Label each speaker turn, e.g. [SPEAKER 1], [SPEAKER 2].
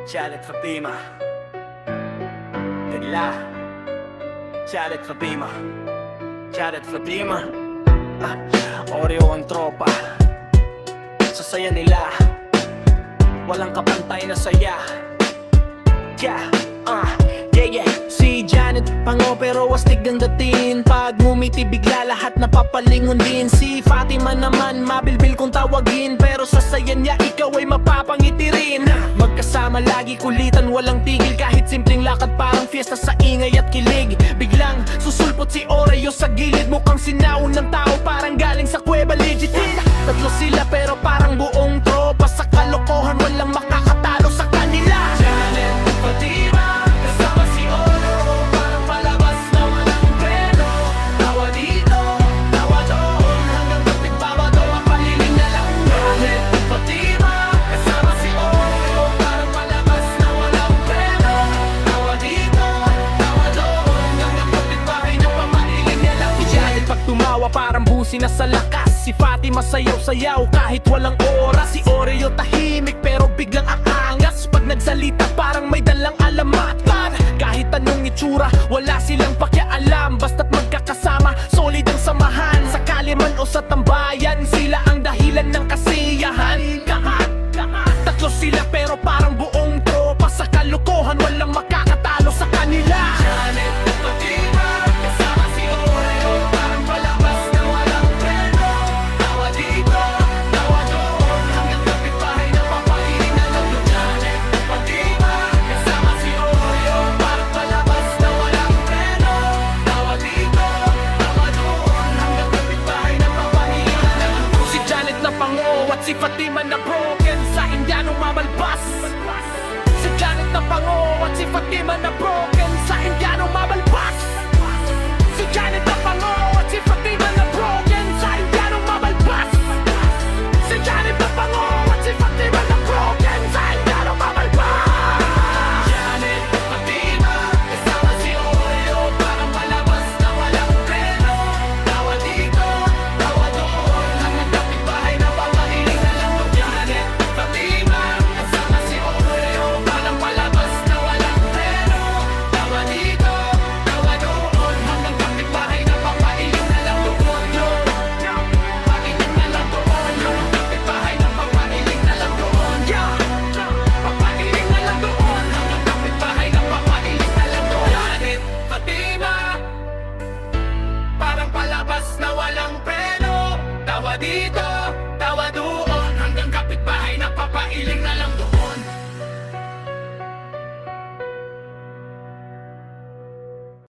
[SPEAKER 1] Janet Fatima Bigla Janet Fatima Janet Fatima Oreo ang tropa sa saya nila, walang kapantay na saya. Yeah, yeah. Si Janet pango pero astig ang dating. Pag ngumiti bigla lahat napapalingon din. Si Fatima naman mabilbil kung tawagin, pero sa saya niya ikaw ay mapapangiti rin. Magkasama lagi kulitan walang tigil, kahit simpleng lakad parang fiesta sa ingay at kilig. Biglang susulpot si Oreo sa gilid, mukhang sinaon ng tao parang galing sa kuweba legit. Tatlo sila pero parang buong tropa, sa kalokohan walang makakatalo sa kanila. Janet Fatima kasama si Oreo, parang palabas na walang preno. Tawa dito, tawa doon, hanggang kapit-babado ang paliling na lang. Janet Fatima kasama si Oreo, parang palabas na walang preno. Tawa dito, tawa doon, hanggang kapit-bahay ng pamaliling na lang. Si Janet pag tumawa parang busi na sa lakas. Si Fatima sayaw-sayaw kahit walang oras. Si Oreo tahimik pero biglang aangas. Pag nagsalita parang may dalang alamatan. Kahit anong itsura wala silang pakialam, basta't magkakasama solid ang samahan. Sa kaliman o sa tambayan sila ang dahilan ng kasiyahan. Tatlo sila pero parang buong tropa, sa kalokohan walang makakatalo sa kanila. Janet Fatima kasama si Oreo, parang palabas na walang preno. Tawa dito, tawa doon, hanggang kapit-bahay na papahiling na lang. Janet Fatima kasama si Oreo, parang palabas na walang preno. Tawa dito, tawa doon, hanggang kapit-bahay na papahiling na lang. Si Janet na pango at si Fatima na broken, sa Indianong mamalbas. Si Janet na pango at si Fatima na broken.